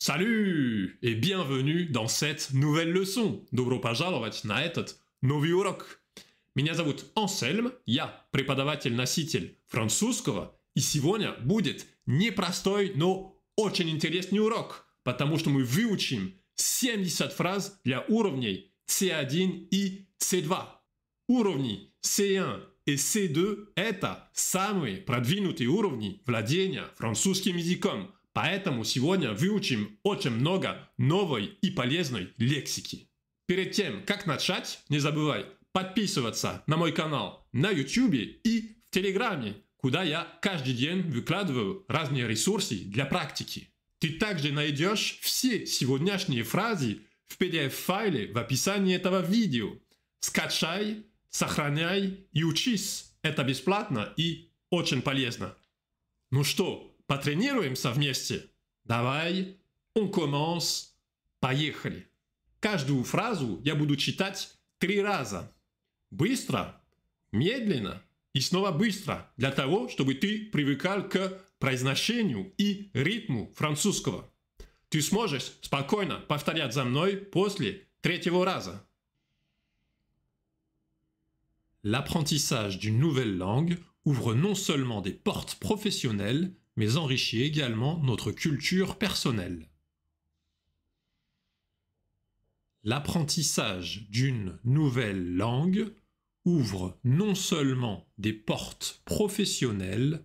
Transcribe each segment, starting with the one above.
Salut et bienvenue dans cette nouvelle leçon. Добро пожаловать на этот новый урок. Меня зовут Ансельм, я преподаватель-носитель французского, и сегодня будет непростой, но очень интересный урок, потому что мы выучим 70 фраз для уровней C1 и C2. Уровни C1 и C2 – это самые продвинутые уровни владения французским языком. Поэтому сегодня выучим очень много новой и полезной лексики. Перед тем, как начать, не забывай подписываться на мой канал на YouTube и в Телеграме, куда я каждый день выкладываю разные ресурсы для практики. Ты также найдешь все сегодняшние фразы в PDF-файле в описании этого видео. Скачай, сохраняй и учись. Это бесплатно и очень полезно. Ну что, потренируемся вместе? Давай, on commence, поехали. Каждую фразу я буду читать 3 раза. Быстро, медленно и снова быстро, для того, чтобы ты привыкал к произношению и ритму французского. Ты сможешь спокойно повторять за мной после 3-го раза. L'apprentissage d'une nouvelle langue ouvre non seulement des portes professionnelles, mais enrichit également notre culture personnelle. L'apprentissage d'une nouvelle langue ouvre non seulement des portes professionnelles,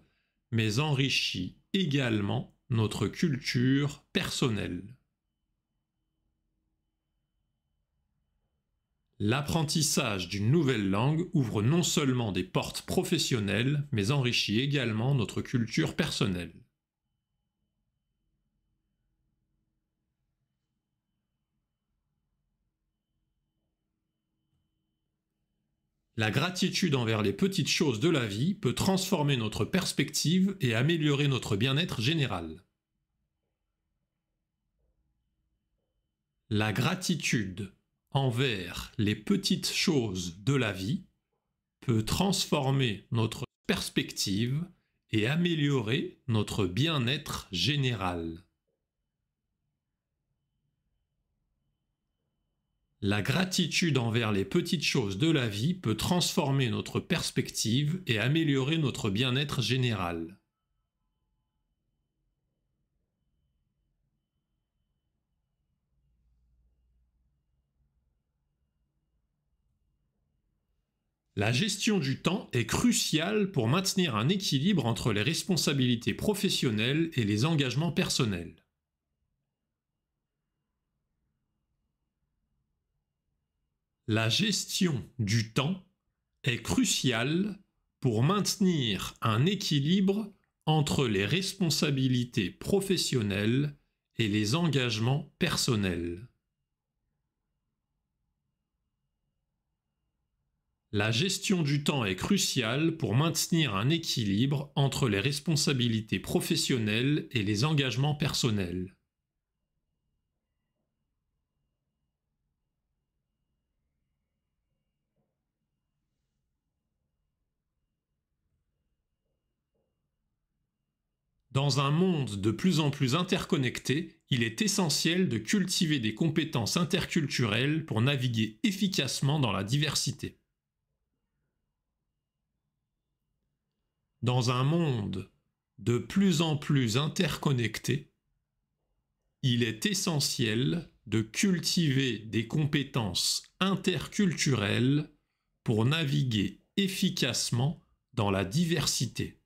mais enrichit également notre culture personnelle. L'apprentissage d'une nouvelle langue ouvre non seulement des portes professionnelles, mais enrichit également notre culture personnelle. La gratitude envers les petites choses de la vie peut transformer notre perspective et améliorer notre bien-être général. La gratitude envers les petites choses de la vie peut transformer notre perspective et améliorer notre bien-être général. La gratitude envers les petites choses de la vie peut transformer notre perspective et améliorer notre bien-être général. La gestion du temps est cruciale pour maintenir un équilibre entre les responsabilités professionnelles et les engagements personnels. La gestion du temps est cruciale pour maintenir un équilibre entre les responsabilités professionnelles et les engagements personnels. La gestion du temps est cruciale pour maintenir un équilibre entre les responsabilités professionnelles et les engagements personnels. Dans un monde de plus en plus interconnecté, il est essentiel de cultiver des compétences interculturelles pour naviguer efficacement dans la diversité. Dans un monde de plus en plus interconnecté, il est essentiel de cultiver des compétences interculturelles pour naviguer efficacement dans la diversité.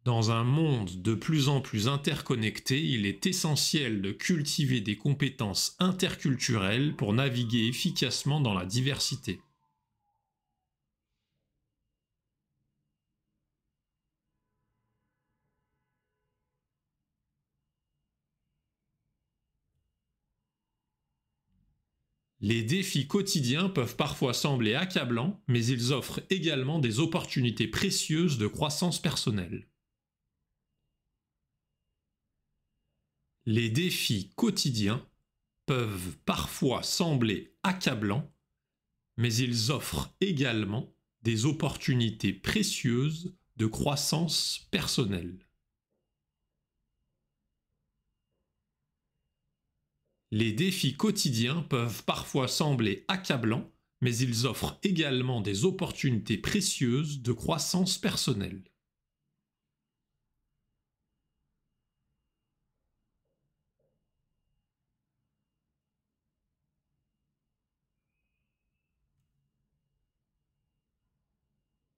Dans un monde de plus en plus interconnecté, il est essentiel de cultiver des compétences interculturelles pour naviguer efficacement dans la diversité. Les défis quotidiens peuvent parfois sembler accablants, mais ils offrent également des opportunités précieuses de croissance personnelle. Les défis quotidiens peuvent parfois sembler accablants, mais ils offrent également des opportunités précieuses de croissance personnelle. Les défis quotidiens peuvent parfois sembler accablants, mais ils offrent également des opportunités précieuses de croissance personnelle.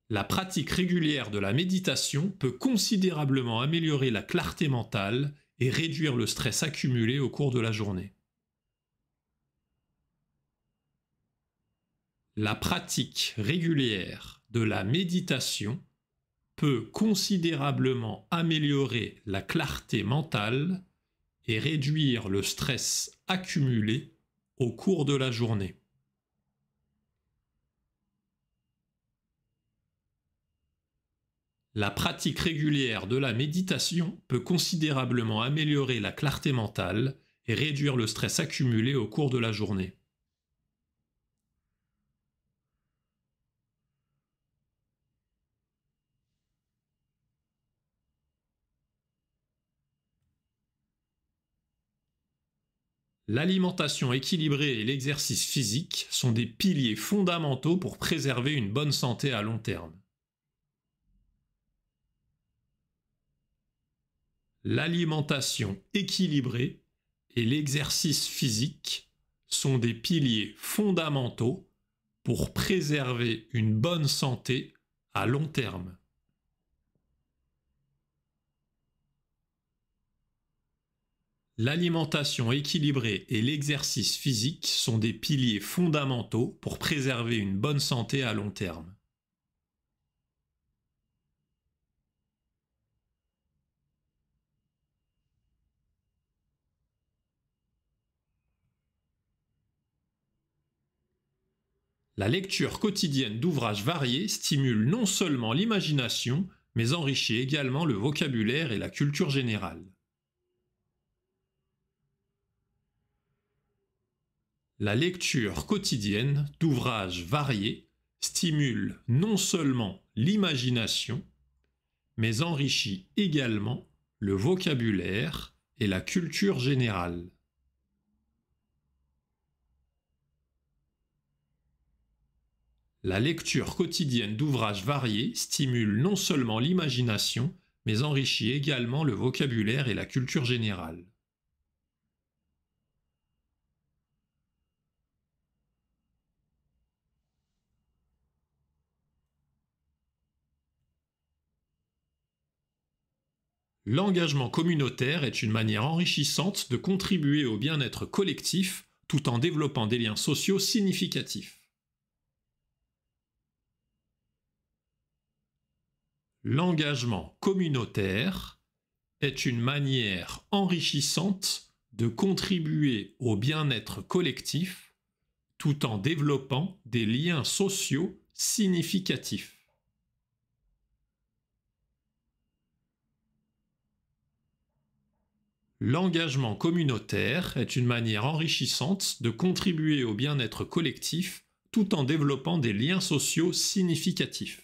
La pratique régulière de la méditation peut considérablement améliorer la clarté mentale et réduire le stress accumulé au cours de la journée. La pratique régulière de la méditation peut considérablement améliorer la clarté mentale et réduire le stress accumulé au cours de la journée. La pratique régulière de la méditation peut considérablement améliorer la clarté mentale et réduire le stress accumulé au cours de la journée. L'alimentation équilibrée et l'exercice physique sont des piliers fondamentaux pour préserver une bonne santé à long terme. L'alimentation équilibrée et l'exercice physique sont des piliers fondamentaux pour préserver une bonne santé à long terme. L'alimentation équilibrée et l'exercice physique sont des piliers fondamentaux pour préserver une bonne santé à long terme. La lecture quotidienne d'ouvrages variés stimule non seulement l'imagination, mais enrichit également le vocabulaire et la culture générale. La lecture quotidienne d'ouvrages variés stimule non seulement l'imagination, mais enrichit également le vocabulaire et la culture générale. La lecture quotidienne d'ouvrages variés stimule non seulement l'imagination, mais enrichit également le vocabulaire et la culture générale. L'engagement communautaire est une manière enrichissante de contribuer au bien-être collectif tout en développant des liens sociaux significatifs. L'engagement communautaire est une manière enrichissante de contribuer au bien-être collectif tout en développant des liens sociaux significatifs. L'engagement communautaire est une manière enrichissante de contribuer au bien-être collectif tout en développant des liens sociaux significatifs.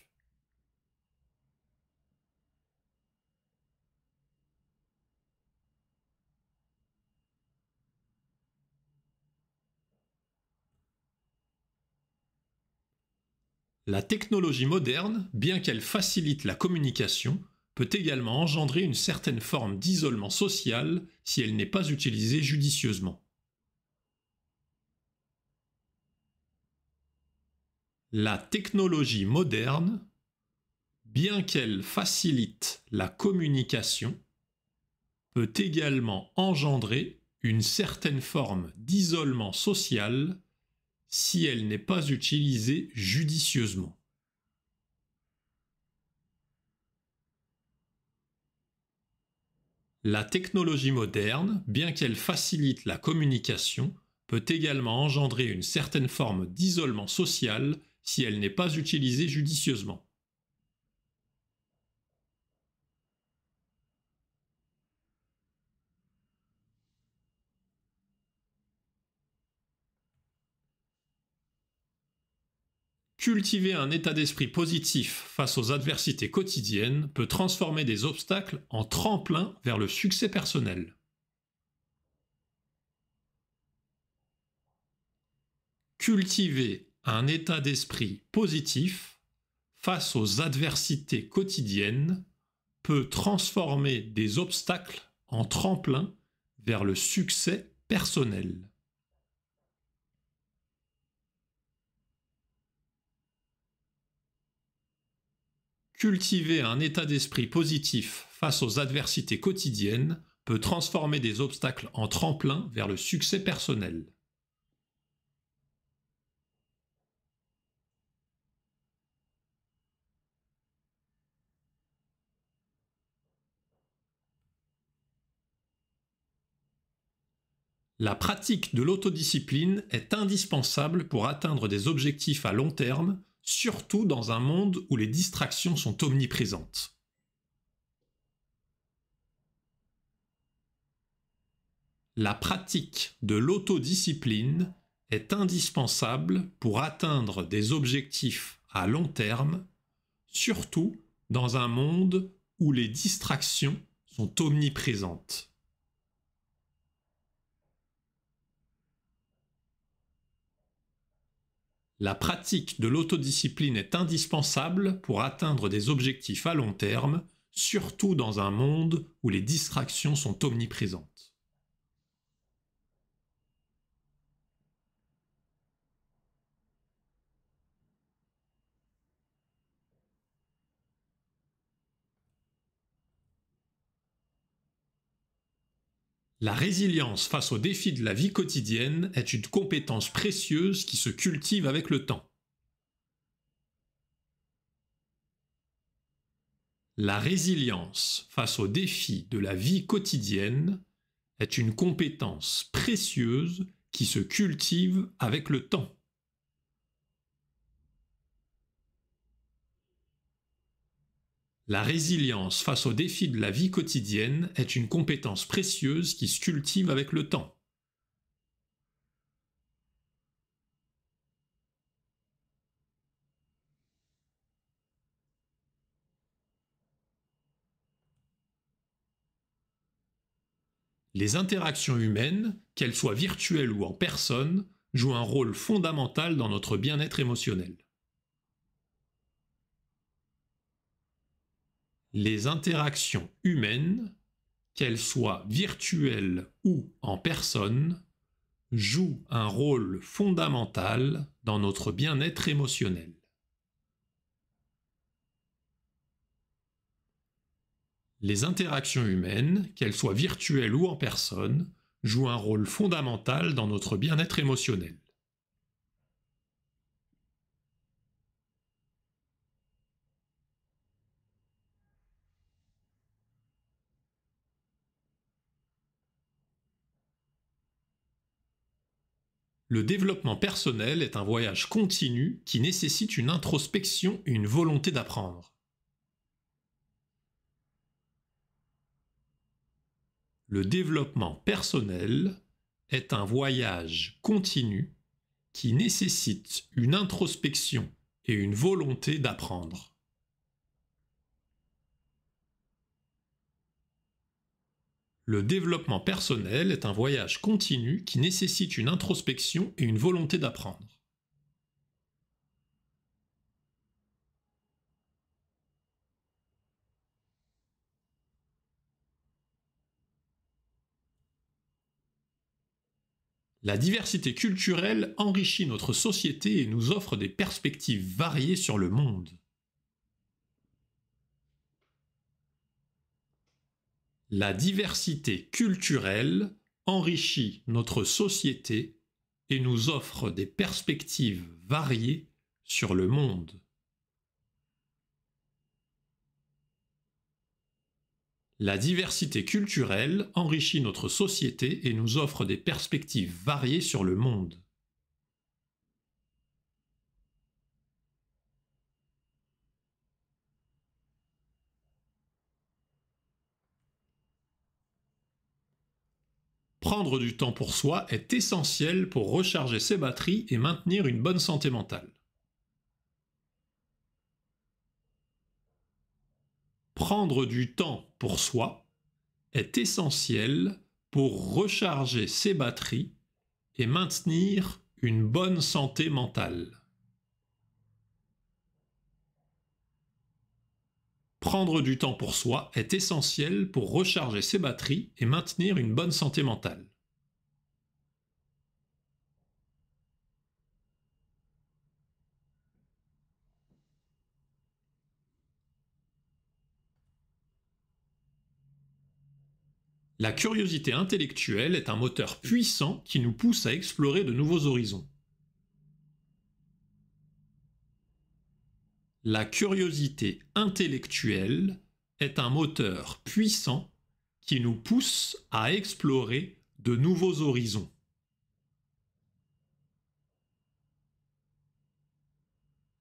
La technologie moderne, bien qu'elle facilite la communication, peut également engendrer une certaine forme d'isolement social si elle n'est pas utilisée judicieusement. La technologie moderne, bien qu'elle facilite la communication, peut également engendrer une certaine forme d'isolement social si elle n'est pas utilisée judicieusement. La technologie moderne, bien qu'elle facilite la communication, peut également engendrer une certaine forme d'isolement social si elle n'est pas utilisée judicieusement. Cultiver un état d'esprit positif face aux adversités quotidiennes peut transformer des obstacles en tremplin vers le succès personnel. Cultiver un état d'esprit positif face aux adversités quotidiennes peut transformer des obstacles en tremplin vers le succès personnel. Cultiver un état d'esprit positif face aux adversités quotidiennes peut transformer des obstacles en tremplin vers le succès personnel. La pratique de l'autodiscipline est indispensable pour atteindre des objectifs à long terme, surtout dans un monde où les distractions sont omniprésentes. La pratique de l'autodiscipline est indispensable pour atteindre des objectifs à long terme, surtout dans un monde où les distractions sont omniprésentes. La pratique de l'autodiscipline est indispensable pour atteindre des objectifs à long terme, surtout dans un monde où les distractions sont omniprésentes. La résilience face aux défis de la vie quotidienne est une compétence précieuse qui se cultive avec le temps. La résilience face aux défis de la vie quotidienne est une compétence précieuse qui se cultive avec le temps. La résilience face aux défis de la vie quotidienne est une compétence précieuse qui se cultive avec le temps. Les interactions humaines, qu'elles soient virtuelles ou en personne, jouent un rôle fondamental dans notre bien-être émotionnel. Les interactions humaines, qu'elles soient virtuelles ou en personne, jouent un rôle fondamental dans notre bien-être émotionnel. Les interactions humaines, qu'elles soient virtuelles ou en personne, jouent un rôle fondamental dans notre bien-être émotionnel. Le développement personnel est un voyage continu qui nécessite une introspection et une volonté d'apprendre. Le développement personnel est un voyage continu qui nécessite une introspection et une volonté d'apprendre. Le développement personnel est un voyage continu qui nécessite une introspection et une volonté d'apprendre. La diversité culturelle enrichit notre société et nous offre des perspectives variées sur le monde. La diversité culturelle enrichit notre société et nous offre des perspectives variées sur le monde. La diversité culturelle enrichit notre société et nous offre des perspectives variées sur le monde. Prendre du temps pour soi est essentiel pour recharger ses batteries et maintenir une bonne santé mentale. Prendre du temps pour soi est essentiel pour recharger ses batteries et maintenir une bonne santé mentale. Prendre du temps pour soi est essentiel pour recharger ses batteries et maintenir une bonne santé mentale. La curiosité intellectuelle est un moteur puissant qui nous pousse à explorer de nouveaux horizons. La curiosité intellectuelle est un moteur puissant qui nous pousse à explorer de nouveaux horizons.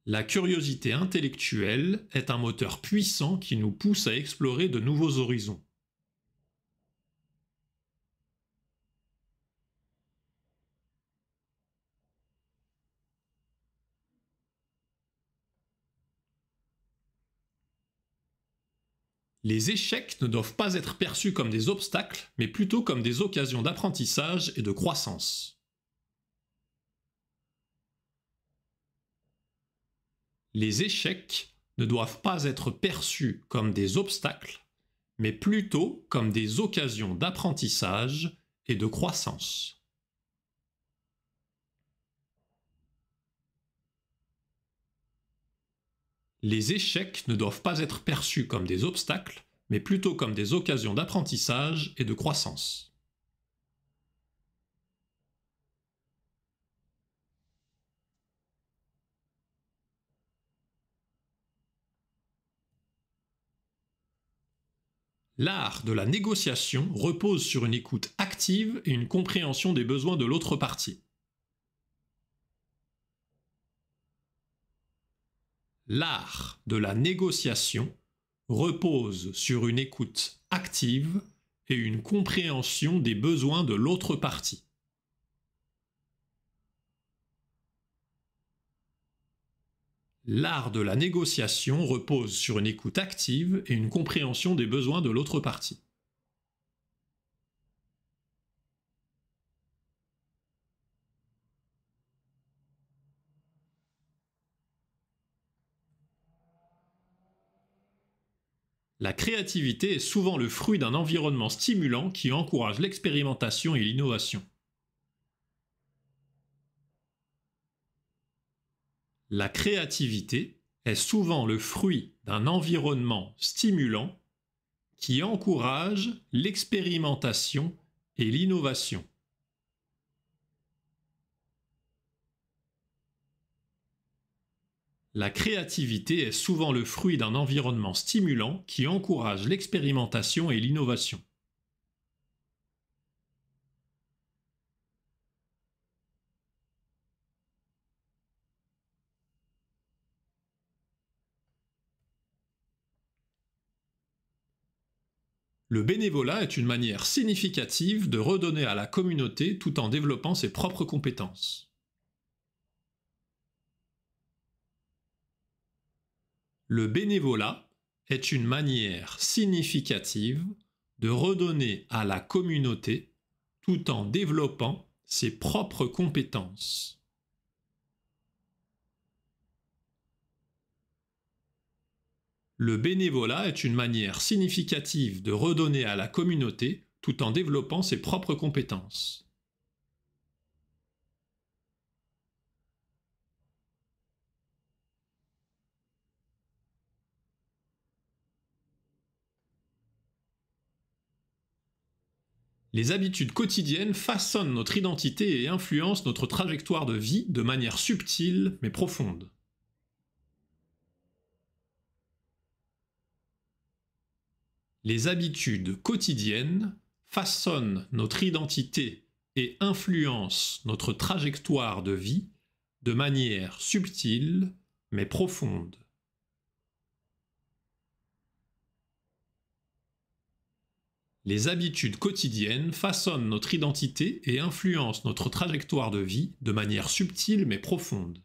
La curiosité intellectuelle est un moteur puissant qui nous pousse à explorer de nouveaux horizons. Les échecs ne doivent pas être perçus comme des obstacles, mais plutôt comme des occasions d'apprentissage et de croissance. Les échecs ne doivent pas être perçus comme des obstacles, mais plutôt comme des occasions d'apprentissage et de croissance. Les échecs ne doivent pas être perçus comme des obstacles, mais plutôt comme des occasions d'apprentissage et de croissance. L'art de la négociation repose sur une écoute active et une compréhension des besoins de l'autre partie. L'art de la négociation repose sur une écoute active et une compréhension des besoins de l'autre partie. L'art de la négociation repose sur une écoute active et une compréhension des besoins de l'autre partie. La créativité est souvent le fruit d'un environnement stimulant qui encourage l'expérimentation et l'innovation. La créativité est souvent le fruit d'un environnement stimulant qui encourage l'expérimentation et l'innovation. La créativité est souvent le fruit d'un environnement stimulant qui encourage l'expérimentation et l'innovation. Le bénévolat est une manière significative de redonner à la communauté tout en développant ses propres compétences. Le bénévolat est une manière significative de redonner à la communauté tout en développant ses propres compétences. Le bénévolat est une manière significative de redonner à la communauté tout en développant ses propres compétences. Les habitudes quotidiennes façonnent notre identité et influencent notre trajectoire de vie de manière subtile mais profonde. Les habitudes quotidiennes façonnent notre identité et influencent notre trajectoire de vie de manière subtile mais profonde. Les habitudes quotidiennes façonnent notre identité et influencent notre trajectoire de vie de manière subtile mais profonde.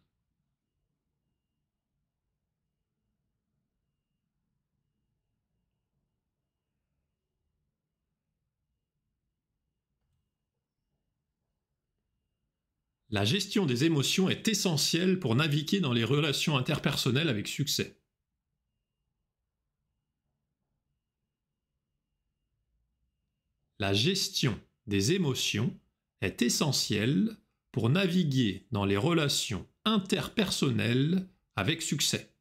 La gestion des émotions est essentielle pour naviguer dans les relations interpersonnelles avec succès. La gestion des émotions est essentielle pour naviguer dans les relations interpersonnelles avec succès.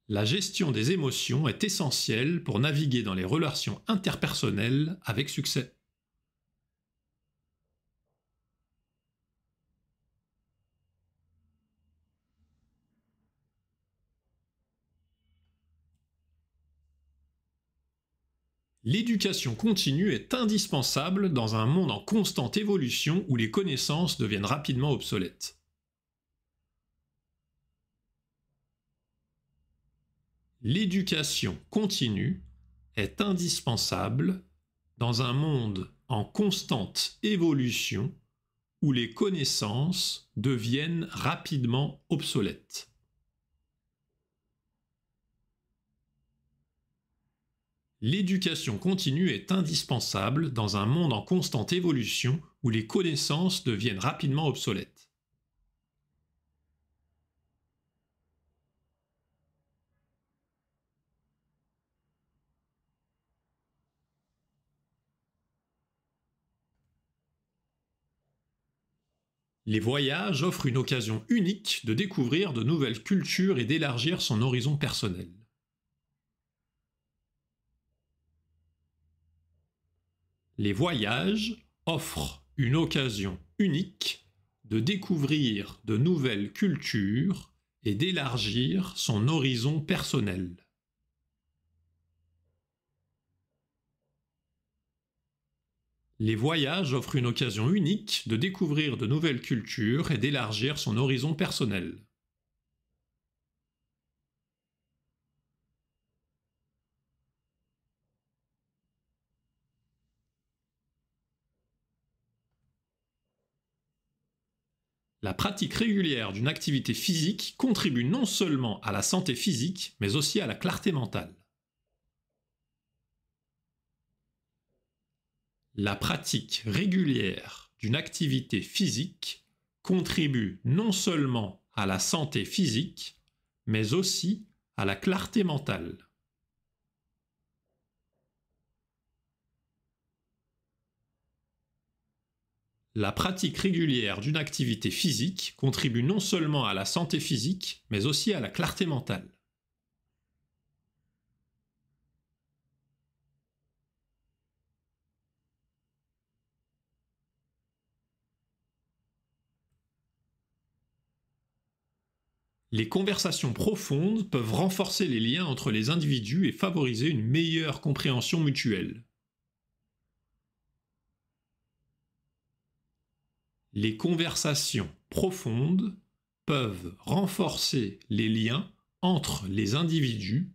La gestion des émotions est essentielle pour naviguer dans les relations interpersonnelles avec succès. L'éducation continue est indispensable dans un monde en constante évolution où les connaissances deviennent rapidement obsolètes. L'éducation continue est indispensable dans un monde en constante évolution où les connaissances deviennent rapidement obsolètes. L'éducation continue est indispensable dans un monde en constante évolution où les connaissances deviennent rapidement obsolètes. Les voyages offrent une occasion unique de découvrir de nouvelles cultures et d'élargir son horizon personnel. Les voyages offrent une occasion unique de découvrir de nouvelles cultures et d'élargir son horizon personnel. Les voyages offrent une occasion unique de découvrir de nouvelles cultures et d'élargir son horizon personnel. La pratique régulière d'une activité physique contribue non seulement à la santé physique, mais aussi à la clarté mentale. La pratique régulière d'une activité physique contribue non seulement à la santé physique, mais aussi à la clarté mentale. La pratique régulière d'une activité physique contribue non seulement à la santé physique, mais aussi à la clarté mentale. Les conversations profondes peuvent renforcer les liens entre les individus et favoriser une meilleure compréhension mutuelle. Les conversations profondes peuvent renforcer les liens entre les individus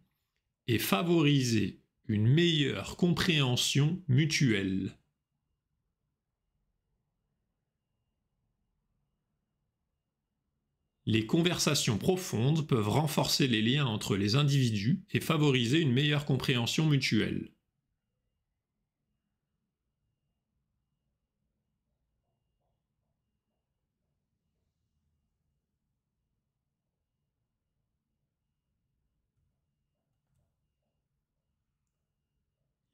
et favoriser une meilleure compréhension mutuelle. Les conversations profondes peuvent renforcer les liens entre les individus et favoriser une meilleure compréhension mutuelle.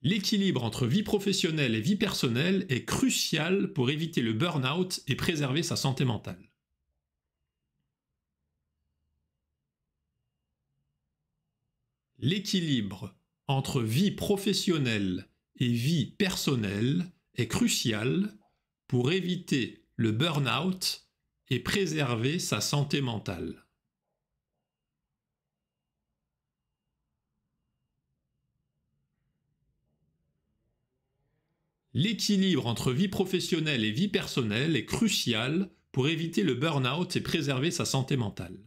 L'équilibre entre vie professionnelle et vie personnelle est crucial pour éviter le burn-out et préserver sa santé mentale. L'équilibre entre vie professionnelle et vie personnelle est crucial pour éviter le burn-out et préserver sa santé mentale. L'équilibre entre vie professionnelle et vie personnelle est crucial pour éviter le burn-out et préserver sa santé mentale.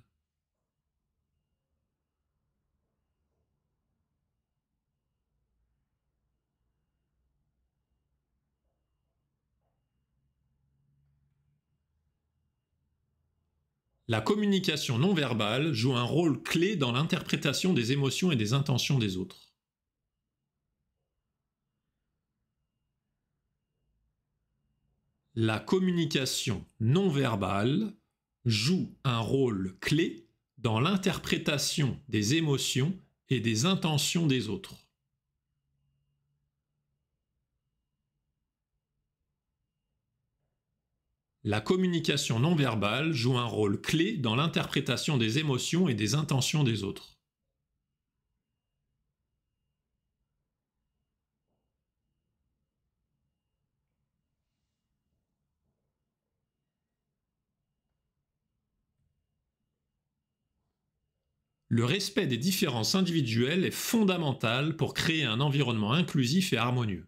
La communication non verbale joue un rôle clé dans l'interprétation des émotions et des intentions des autres. La communication non verbale joue un rôle clé dans l'interprétation des émotions et des intentions des autres. La communication non verbale joue un rôle clé dans l'interprétation des émotions et des intentions des autres. Le respect des différences individuelles est fondamental pour créer un environnement inclusif et harmonieux.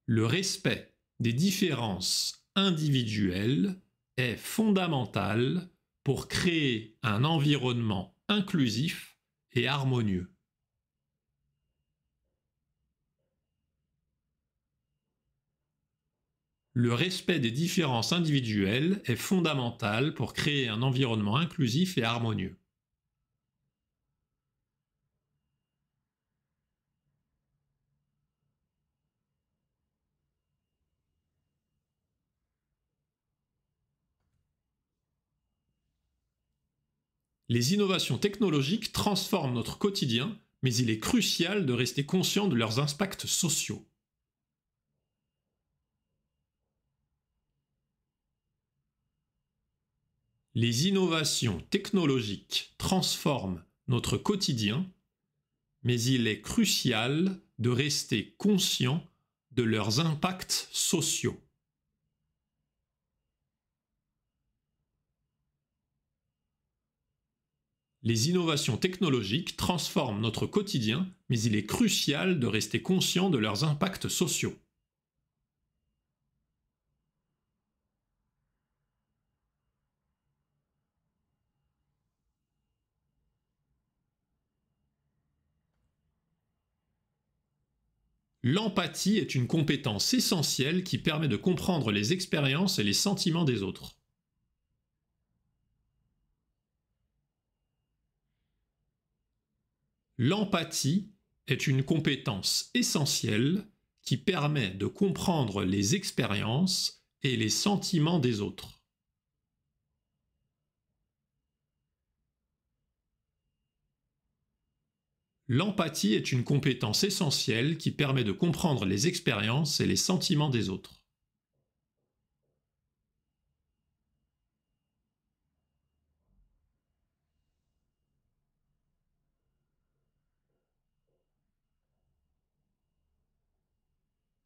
Le respect des différences individuelles est fondamental pour créer un environnement inclusif et harmonieux. Le respect des différences individuelles est fondamental pour créer un environnement inclusif et harmonieux. Les innovations technologiques transforment notre quotidien, mais il est crucial de rester conscient de leurs impacts sociaux. Les innovations technologiques transforment notre quotidien, mais il est crucial de rester conscient de leurs impacts sociaux. Les innovations technologiques transforment notre quotidien, mais il est crucial de rester conscient de leurs impacts sociaux. L'empathie est une compétence essentielle qui permet de comprendre les expériences et les sentiments des autres. L'empathie est une compétence essentielle qui permet de comprendre les expériences et les sentiments des autres. L'empathie est une compétence essentielle qui permet de comprendre les expériences et les sentiments des autres.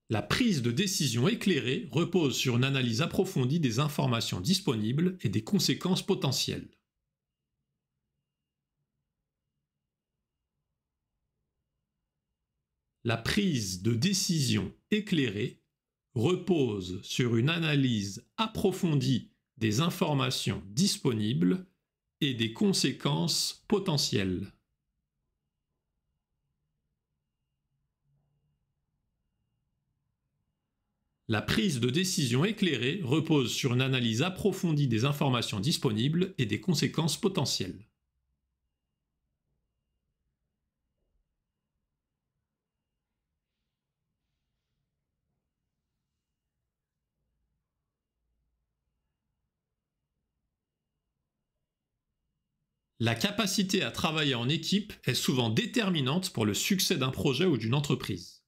La prise de décision éclairée repose sur une analyse approfondie des informations disponibles et des conséquences potentielles. La prise de décision éclairée repose sur une analyse approfondie des informations disponibles et des conséquences potentielles. La prise de décision éclairée repose sur une analyse approfondie des informations disponibles et des conséquences potentielles. La capacité à travailler en équipe est souvent déterminante pour le succès d'un projet ou d'une entreprise.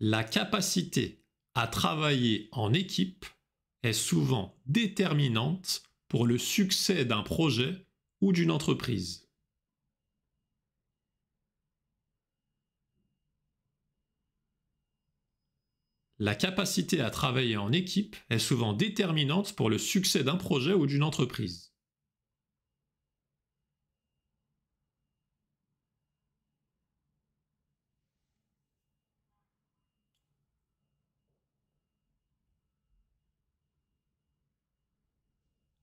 La capacité à travailler en équipe est souvent déterminante pour le succès d'un projet ou d'une entreprise. La capacité à travailler en équipe est souvent déterminante pour le succès d'un projet ou d'une entreprise.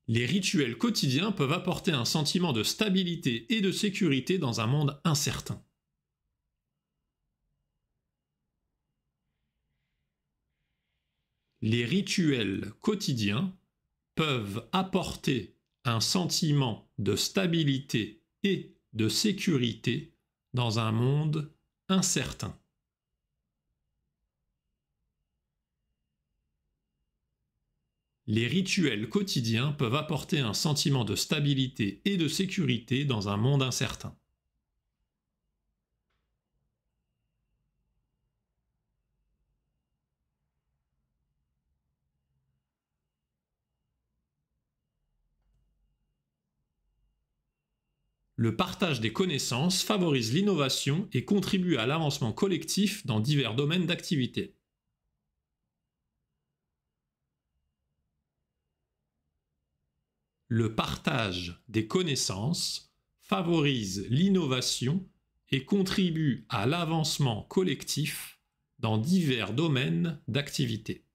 Les rituels quotidiens peuvent apporter un sentiment de stabilité et de sécurité dans un monde incertain. Les rituels quotidiens peuvent apporter un sentiment de stabilité et de sécurité dans un monde incertain. Les rituels quotidiens peuvent apporter un sentiment de stabilité et de sécurité dans un monde incertain. Le partage des connaissances favorise l'innovation et contribue à l'avancement collectif dans divers domaines d'activité. Le partage des connaissances favorise l'innovation et contribue à l'avancement collectif dans divers domaines d'activité.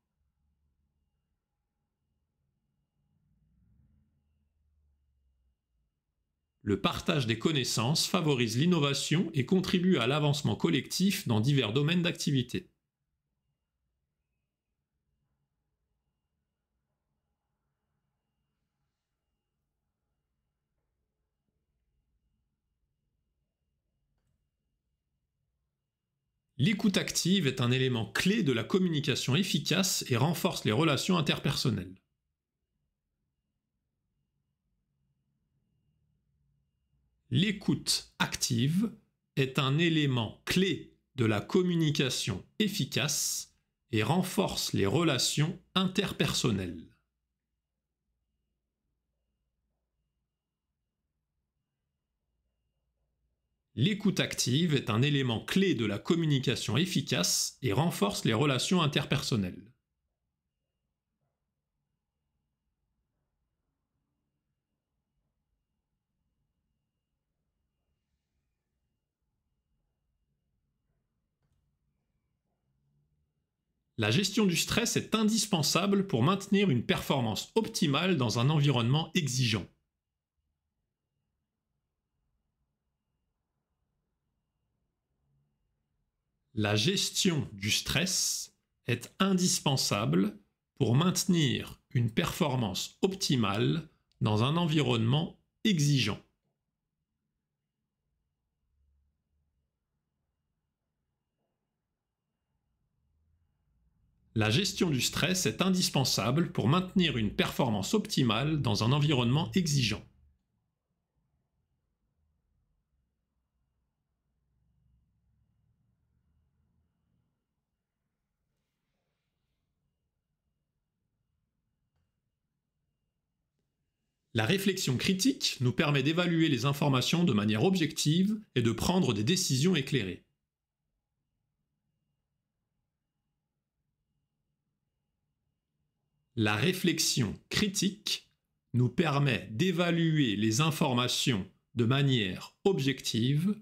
Le partage des connaissances favorise l'innovation et contribue à l'avancement collectif dans divers domaines d'activité. L'écoute active est un élément clé de la communication efficace et renforce les relations interpersonnelles. L'écoute active est un élément clé de la communication efficace et renforce les relations interpersonnelles. L'écoute active est un élément clé de la communication efficace et renforce les relations interpersonnelles. La gestion du stress est indispensable pour maintenir une performance optimale dans un environnement exigeant. La gestion du stress est indispensable pour maintenir une performance optimale dans un environnement exigeant. La gestion du stress est indispensable pour maintenir une performance optimale dans un environnement exigeant. La réflexion critique nous permet d'évaluer les informations de manière objective et de prendre des décisions éclairées. La réflexion critique nous permet d'évaluer les informations de manière objective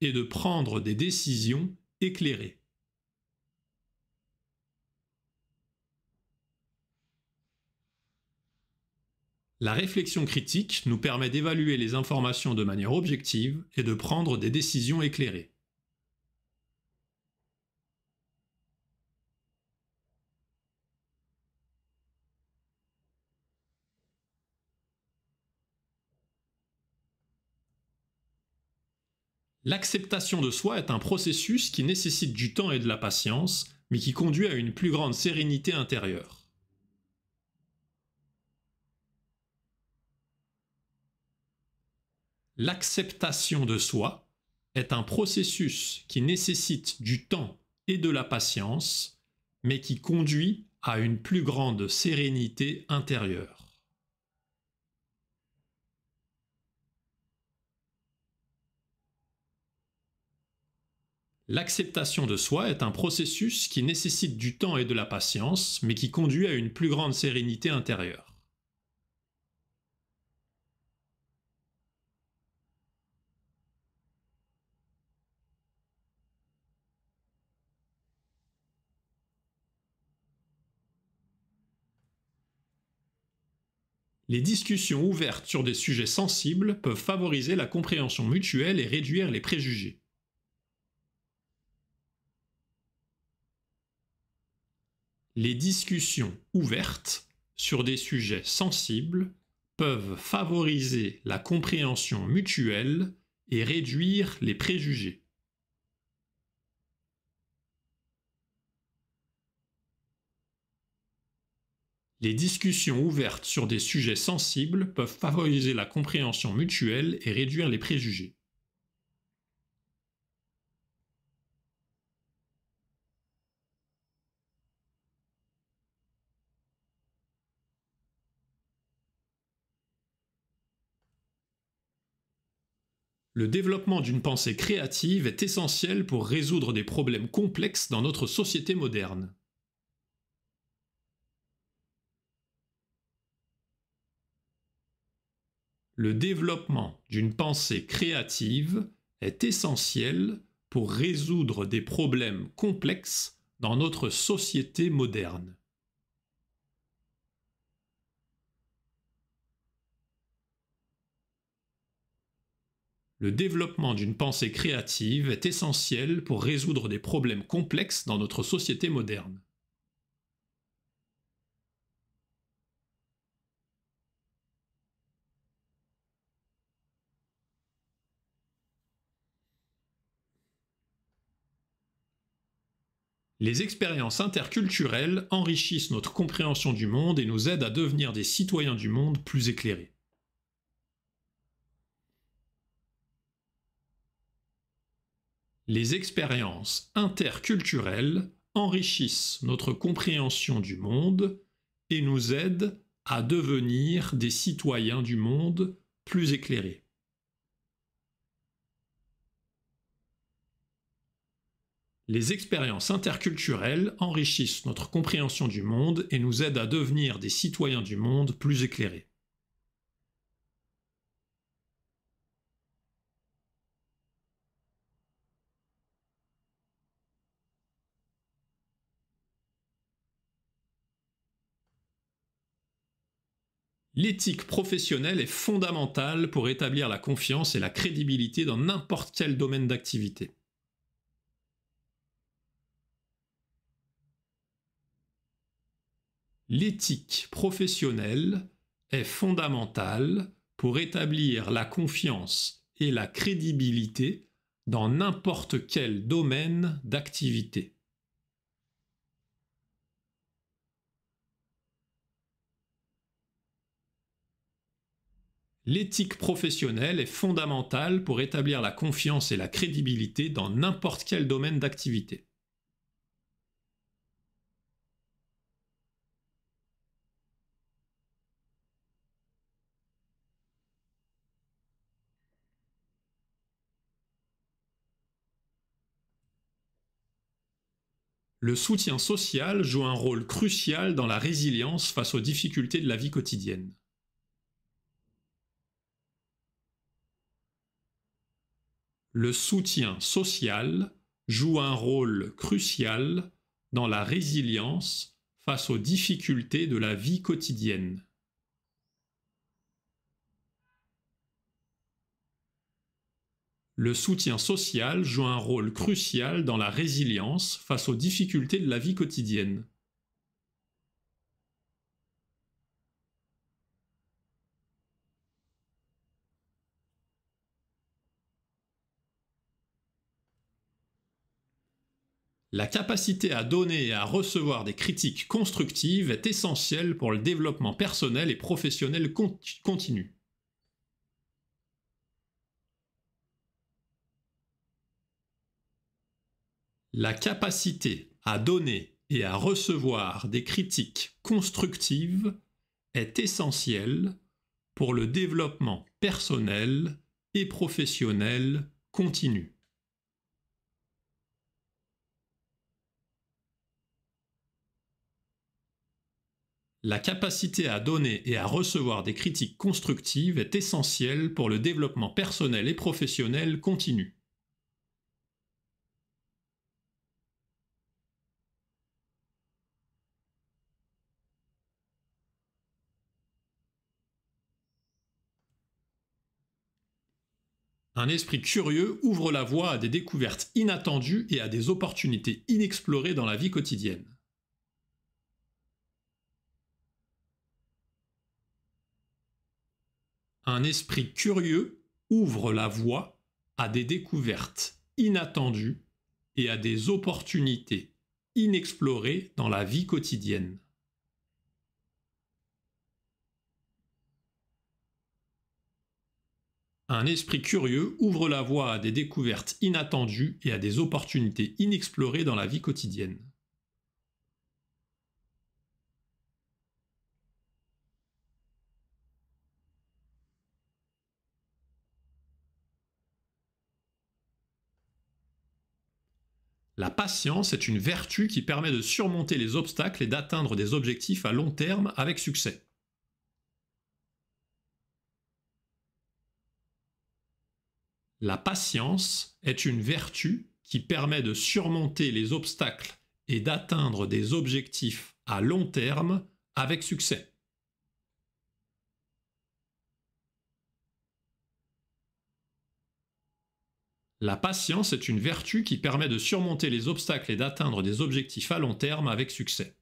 et de prendre des décisions éclairées. La réflexion critique nous permet d'évaluer les informations de manière objective et de prendre des décisions éclairées. L'acceptation de soi est un processus qui nécessite du temps et de la patience, mais qui conduit à une plus grande sérénité intérieure. L'acceptation de soi est un processus qui nécessite du temps et de la patience, mais qui conduit à une plus grande sérénité intérieure. L'acceptation de soi est un processus qui nécessite du temps et de la patience, mais qui conduit à une plus grande sérénité intérieure. Les discussions ouvertes sur des sujets sensibles peuvent favoriser la compréhension mutuelle et réduire les préjugés. Les discussions ouvertes sur des sujets sensibles peuvent favoriser la compréhension mutuelle et réduire les préjugés. Les discussions ouvertes sur des sujets sensibles peuvent favoriser la compréhension mutuelle et réduire les préjugés. Le développement d'une pensée créative est essentiel pour résoudre des problèmes complexes dans notre société moderne. Le développement d'une pensée créative est essentiel pour résoudre des problèmes complexes dans notre société moderne. Le développement d'une pensée créative est essentiel pour résoudre des problèmes complexes dans notre société moderne. Les expériences interculturelles enrichissent notre compréhension du monde et nous aident à devenir des citoyens du monde plus éclairés. Les expériences interculturelles enrichissent notre compréhension du monde et nous aident à devenir des citoyens du monde plus éclairés. Les expériences interculturelles enrichissent notre compréhension du monde et nous aident à devenir des citoyens du monde plus éclairés. L'éthique professionnelle est fondamentale pour établir la confiance et la crédibilité dans n'importe quel domaine d'activité. L'éthique professionnelle est fondamentale pour établir la confiance et la crédibilité dans n'importe quel domaine d'activité. L'éthique professionnelle est fondamentale pour établir la confiance et la crédibilité dans n'importe quel domaine d'activité. Le soutien social joue un rôle crucial dans la résilience face aux difficultés de la vie quotidienne. Le soutien social joue un rôle crucial dans la résilience face aux difficultés de la vie quotidienne. Le soutien social joue un rôle crucial dans la résilience face aux difficultés de la vie quotidienne. La capacité à donner et à recevoir des critiques constructives est essentielle pour le développement personnel et professionnel continu. La capacité à donner et à recevoir des critiques constructives est essentielle pour le développement personnel et professionnel continu. La capacité à donner et à recevoir des critiques constructives est essentielle pour le développement personnel et professionnel continu. Un esprit curieux ouvre la voie à des découvertes inattendues et à des opportunités inexplorées dans la vie quotidienne. Un esprit curieux ouvre la voie à des découvertes inattendues et à des opportunités inexplorées dans la vie quotidienne. Un esprit curieux ouvre la voie à des découvertes inattendues et à des opportunités inexplorées dans la vie quotidienne. La patience est une vertu qui permet de surmonter les obstacles et d'atteindre des objectifs à long terme avec succès. La patience est une vertu qui permet de surmonter les obstacles et d'atteindre des objectifs à long terme avec succès. La patience est une vertu qui permet de surmonter les obstacles et d'atteindre des objectifs à long terme avec succès.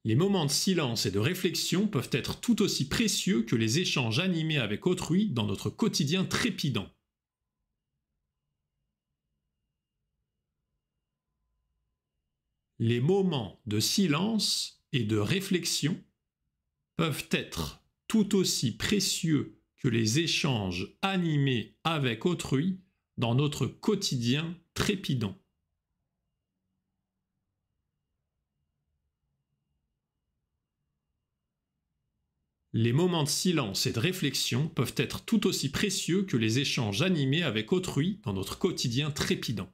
Les moments de silence et de réflexion peuvent être tout aussi précieux que les échanges animés avec autrui dans notre quotidien trépidant. Les moments de silence et de réflexion peuvent être tout aussi précieux que les échanges animés avec autrui dans notre quotidien trépidant. Les moments de silence et de réflexion peuvent être tout aussi précieux que les échanges animés avec autrui dans notre quotidien trépidant.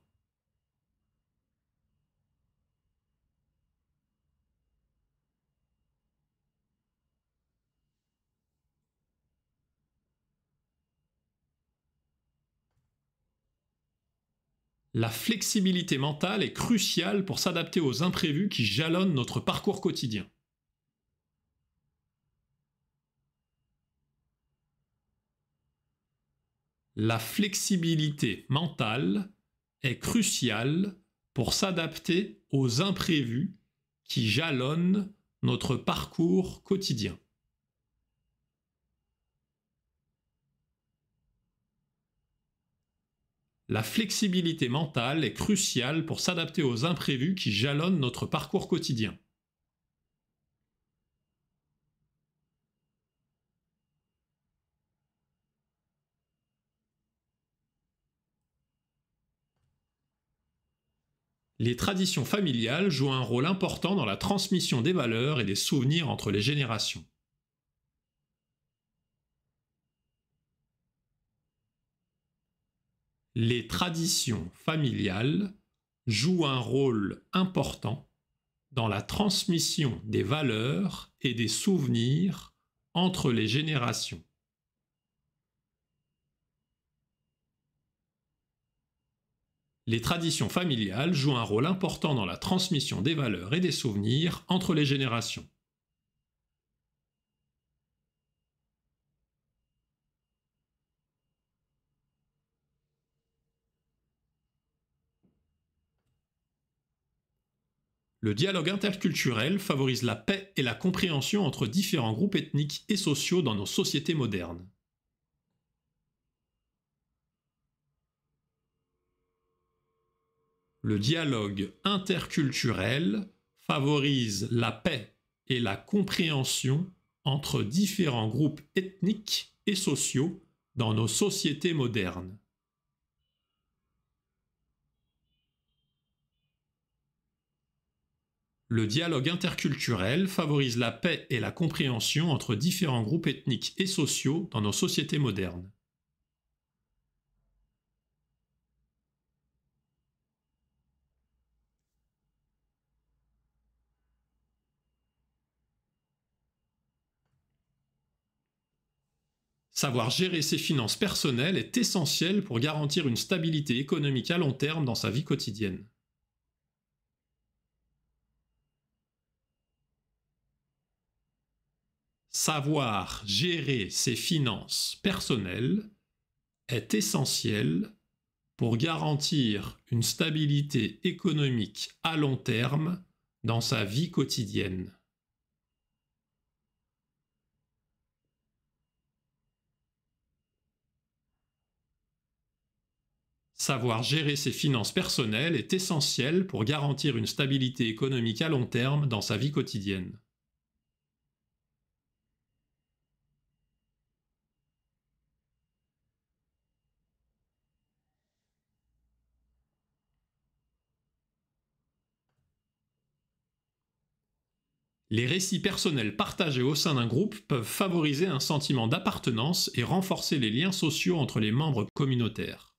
La flexibilité mentale est cruciale pour s'adapter aux imprévus qui jalonnent notre parcours quotidien. La flexibilité mentale est cruciale pour s'adapter aux imprévus qui jalonnent notre parcours quotidien. La flexibilité mentale est cruciale pour s'adapter aux imprévus qui jalonnent notre parcours quotidien. Les traditions familiales jouent un rôle important dans la transmission des valeurs et des souvenirs entre les générations. Les traditions familiales jouent un rôle important dans la transmission des valeurs et des souvenirs entre les générations. Les traditions familiales jouent un rôle important dans la transmission des valeurs et des souvenirs entre les générations. Le dialogue interculturel favorise la paix et la compréhension entre différents groupes ethniques et sociaux dans nos sociétés modernes. Le dialogue interculturel favorise la paix et la compréhension entre différents groupes ethniques et sociaux dans nos sociétés modernes. Le dialogue interculturel favorise la paix et la compréhension entre différents groupes ethniques et sociaux dans nos sociétés modernes. Savoir gérer ses finances personnelles est essentiel pour garantir une stabilité économique à long terme dans sa vie quotidienne. Savoir gérer ses finances personnelles est essentiel pour garantir une stabilité économique à long terme dans sa vie quotidienne. Savoir gérer ses finances personnelles est essentiel pour garantir une stabilité économique à long terme dans sa vie quotidienne. Les récits personnels partagés au sein d'un groupe peuvent favoriser un sentiment d'appartenance et renforcer les liens sociaux entre les membres communautaires.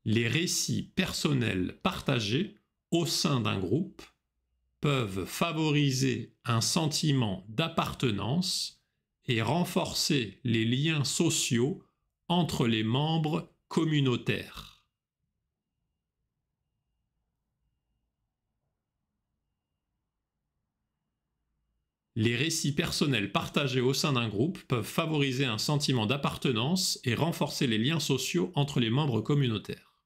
Les récits personnels partagés au sein d'un groupe peuvent favoriser un sentiment d'appartenance et renforcer les liens sociaux entre les membres communautaires. Les récits personnels partagés au sein d'un groupe peuvent favoriser un sentiment d'appartenance et renforcer les liens sociaux entre les membres communautaires.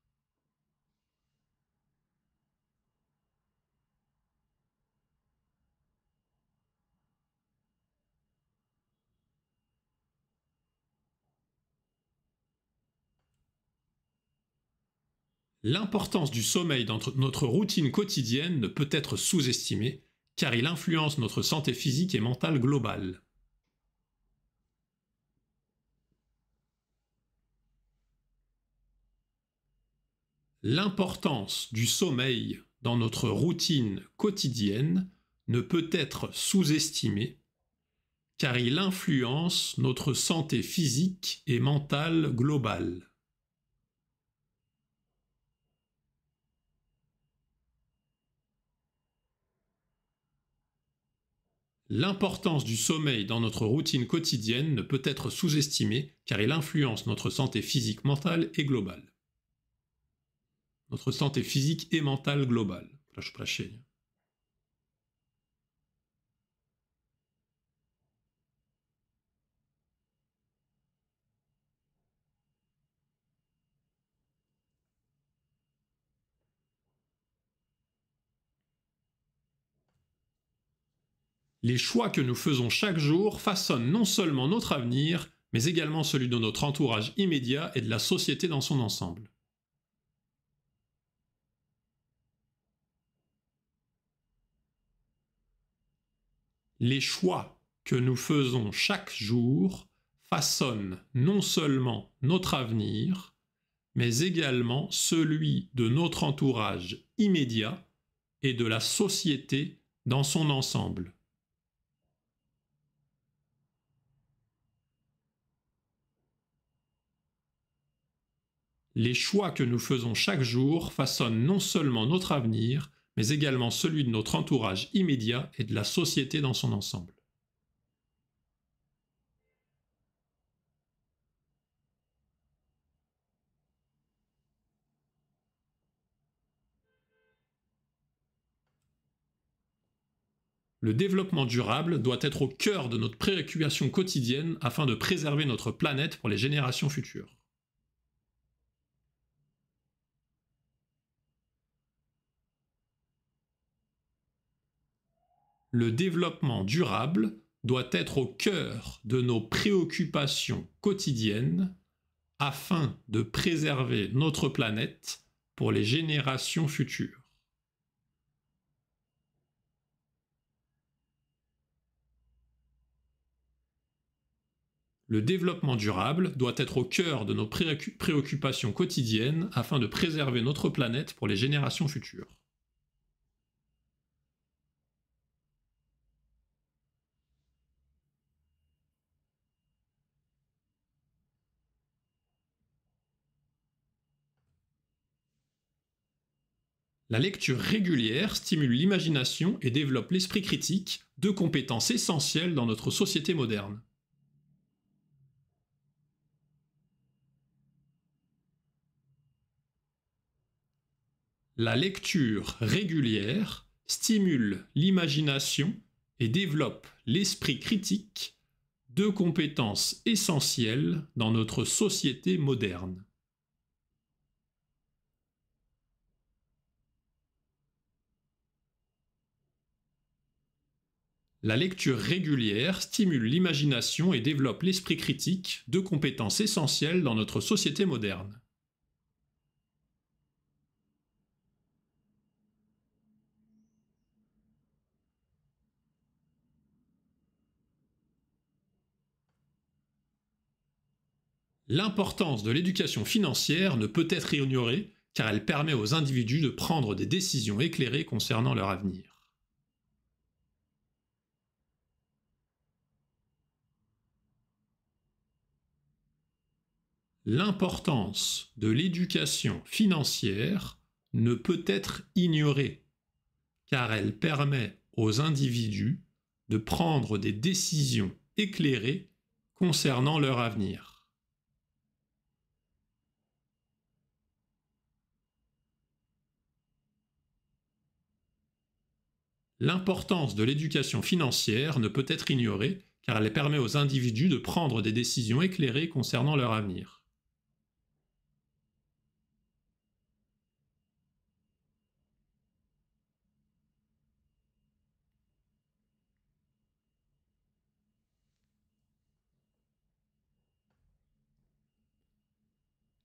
L'importance du sommeil dans notre routine quotidienne ne peut être sous-estimée, car il influence notre santé physique et mentale globale. L'importance du sommeil dans notre routine quotidienne ne peut être sous-estimée, car il influence notre santé physique et mentale globale. L'importance du sommeil dans notre routine quotidienne ne peut être sous-estimée car il influence notre santé physique, mentale et globale. Notre santé physique et mentale globale. Les choix que nous faisons chaque jour façonnent non seulement notre avenir, mais également celui de notre entourage immédiat et de la société dans son ensemble. Les choix que nous faisons chaque jour façonnent non seulement notre avenir, mais également celui de notre entourage immédiat et de la société dans son ensemble. Les choix que nous faisons chaque jour façonnent non seulement notre avenir, mais également celui de notre entourage immédiat et de la société dans son ensemble. Le développement durable doit être au cœur de notre préoccupation quotidienne afin de préserver notre planète pour les générations futures. Le développement durable doit être au cœur de nos préoccupations quotidiennes afin de préserver notre planète pour les générations futures. Le développement durable doit être au cœur de nos préoccupations quotidiennes afin de préserver notre planète pour les générations futures. La lecture régulière stimule l'imagination et développe l'esprit critique, deux compétences essentielles dans notre société moderne. La lecture régulière stimule l'imagination et développe l'esprit critique, deux compétences essentielles dans notre société moderne. La lecture régulière stimule l'imagination et développe l'esprit critique, deux compétences essentielles dans notre société moderne. L'importance de l'éducation financière ne peut être ignorée car elle permet aux individus de prendre des décisions éclairées concernant leur avenir. L'importance de l'éducation financière ne peut être ignorée car elle permet aux individus de prendre des décisions éclairées concernant leur avenir. L'importance de l'éducation financière ne peut être ignorée car elle permet aux individus de prendre des décisions éclairées concernant leur avenir.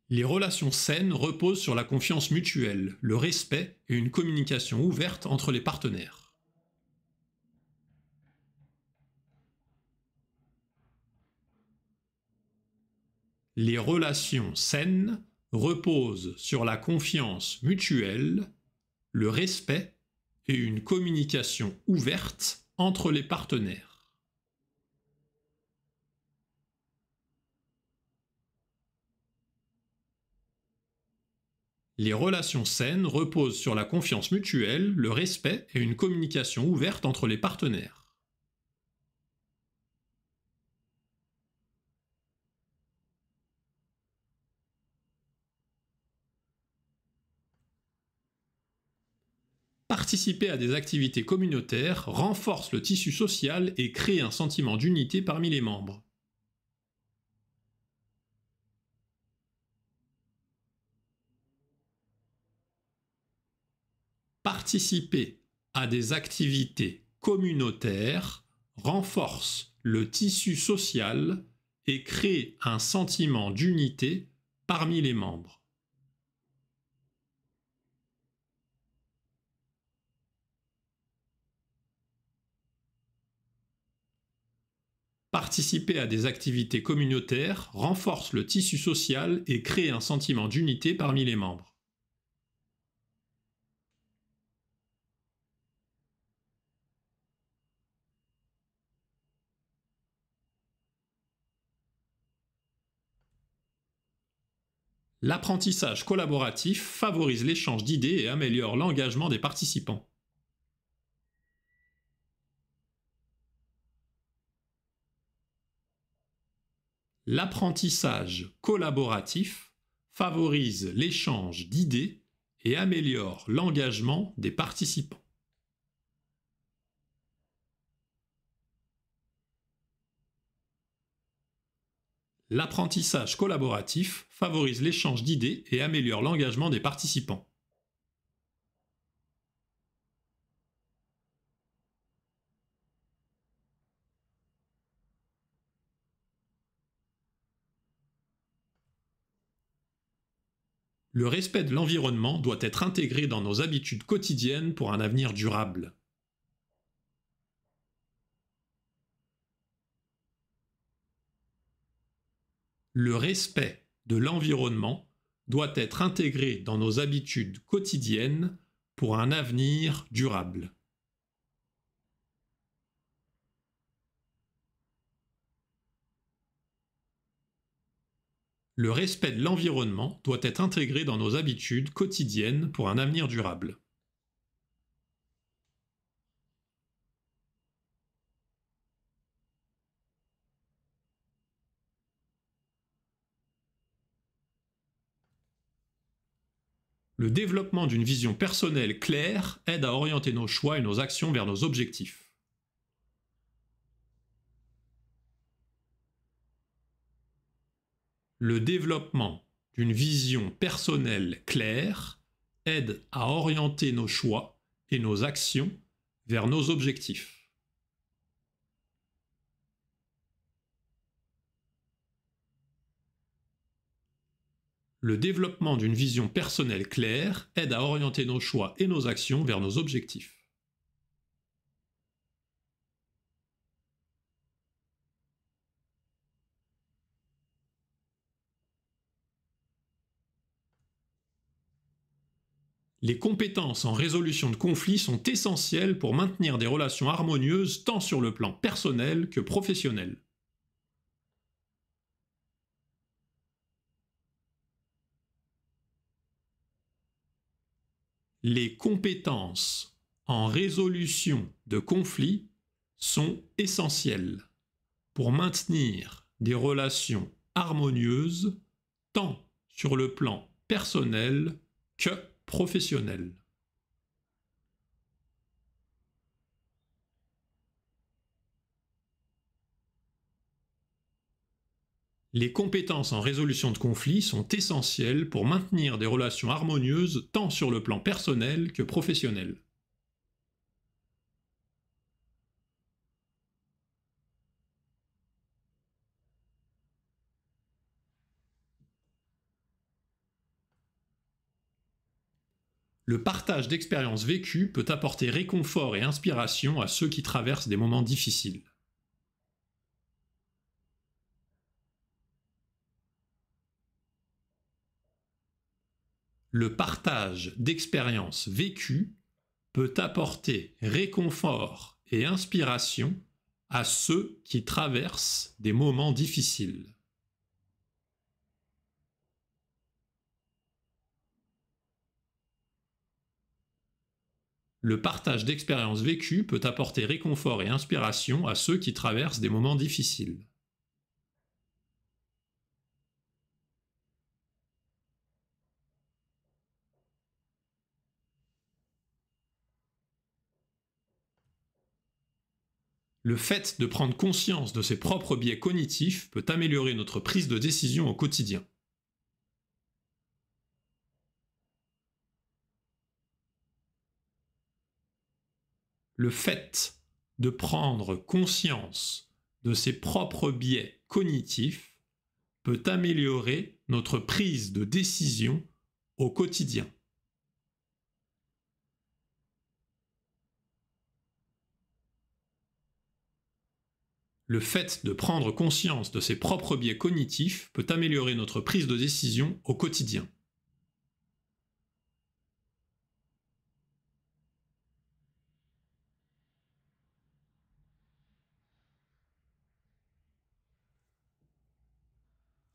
Les relations saines reposent sur la confiance mutuelle, le respect et une communication ouverte entre les partenaires. Les relations saines reposent sur la confiance mutuelle, le respect et une communication ouverte entre les partenaires. Les relations saines reposent sur la confiance mutuelle, le respect et une communication ouverte entre les partenaires. Participer à des activités communautaires renforce le tissu social et crée un sentiment d'unité parmi les membres. Participer à des activités communautaires renforce le tissu social et crée un sentiment d'unité parmi les membres. Participer à des activités communautaires renforce le tissu social et crée un sentiment d'unité parmi les membres. L'apprentissage collaboratif favorise l'échange d'idées et améliore l'engagement des participants. L'apprentissage collaboratif favorise l'échange d'idées et améliore l'engagement des participants. L'apprentissage collaboratif favorise l'échange d'idées et améliore l'engagement des participants. Le respect de l'environnement doit être intégré dans nos habitudes quotidiennes pour un avenir durable. Le respect de l'environnement doit être intégré dans nos habitudes quotidiennes pour un avenir durable. Le respect de l'environnement doit être intégré dans nos habitudes quotidiennes pour un avenir durable. Le développement d'une vision personnelle claire aide à orienter nos choix et nos actions vers nos objectifs. Le développement d'une vision personnelle claire aide à orienter nos choix et nos actions vers nos objectifs. Le développement d'une vision personnelle claire aide à orienter nos choix et nos actions vers nos objectifs. Les compétences en résolution de conflits sont essentielles pour maintenir des relations harmonieuses tant sur le plan personnel que professionnel. Les compétences en résolution de conflits sont essentielles pour maintenir des relations harmonieuses tant sur le plan personnel que professionnel. Les compétences en résolution de conflits sont essentielles pour maintenir des relations harmonieuses tant sur le plan personnel que professionnel. Le partage d'expériences vécues peut apporter réconfort et inspiration à ceux qui traversent des moments difficiles. Le partage d'expériences vécues peut apporter réconfort et inspiration à ceux qui traversent des moments difficiles. Le partage d'expériences vécues peut apporter réconfort et inspiration à ceux qui traversent des moments difficiles. Le fait de prendre conscience de ses propres biais cognitifs peut améliorer notre prise de décision au quotidien. Le fait de prendre conscience de ses propres biais cognitifs peut améliorer notre prise de décision au quotidien. Le fait de prendre conscience de ses propres biais cognitifs peut améliorer notre prise de décision au quotidien.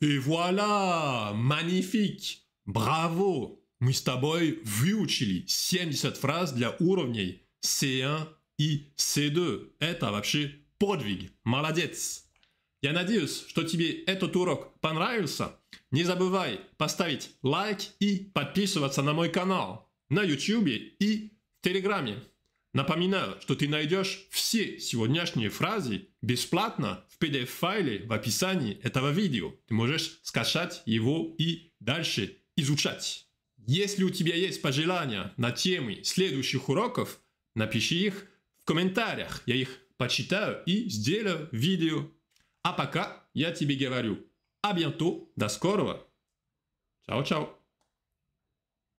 Et voilà! Magnifique! Браво! Мы с тобой выучили 70 фраз для уровней C1 и C2. Это вообще подвиг. Молодец! Я надеюсь, что тебе этот урок понравился. Не забывай поставить лайк и подписываться на мой канал на YouTube и в Телеграме. Напоминаю, что ты найдешь все сегодняшние фразы бесплатно в PDF-файле в описании этого видео. Ты можешь скачать его и дальше изучать. Если у тебя есть пожелания на темы следующих уроков, напиши их в комментариях. Я их почитаю и сделаю видео. А пока я тебе говорю, à bientôt, до скорого. Чао-чао.